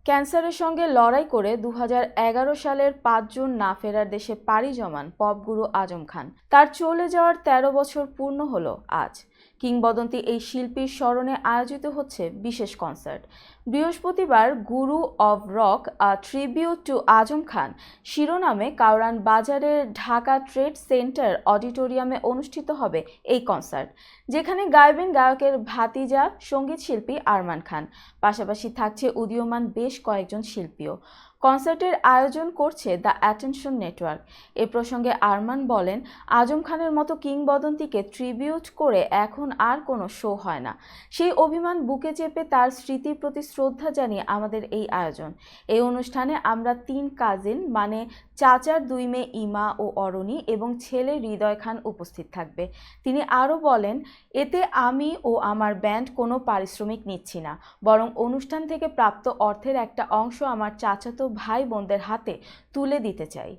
ক্যান্সারের সঙ্গে লড়াই করে 2011 সালের 5 জুন না ফেরার দেশে পাড়ি জমান পপ গুরু আজম খান। তার চলে যাওয়ার 13 বছর পূর্ণ হলো আজ। কিংবদন্তি এই শিল্পীর স্মরণে আয়োজিত হচ্ছে বিশেষ কনসার্ট। বৃহস্পতিবার guru of rock a tribute to Azam Khan শিরোনামে কাউরান বাজারের ঢাকা ট্রেড সেন্টার অডিটোরিয়ামে অনুষ্ঠিত হবে এই কনসার্ট, যেখানে গাইবেন গায়কের ভাতিজা সঙ্গীত শিল্পী আরমান খান। পাশাপাশি থাকছে উদীয়মান বেশ কয়েকজন শিল্পীও। কনসার্টের আয়োজন করছে দ্য অ্যাটেনশন নেটওয়ার্ক। এ প্রসঙ্গে আরমান বলেন, আজম খানের মতো কিংবদন্তিকে ট্রিবিউট করে এখন আর কোনো শো হয় না। সেই অভিমান বুকে চেপে তার স্মৃতির প্রতি শ্রদ্ধা জানিয়ে আমাদের এই আয়োজন। এই অনুষ্ঠানে আমরা 3 কাজিন মানে চাচার 2 মেয়ে ইমা ও অরণি এবং ছেলে হৃদয় খান উপস্থিত থাকবে। তিনি আরও বলেন, এতে আমি ও আমার ব্যান্ড কোনো পারিশ্রমিক নিচ্ছি না, বরং অনুষ্ঠান থেকে প্রাপ্ত অর্থের একটা অংশ আমার চাচাতো ভাই বোনদের হাতে তুলে দিতে চাই।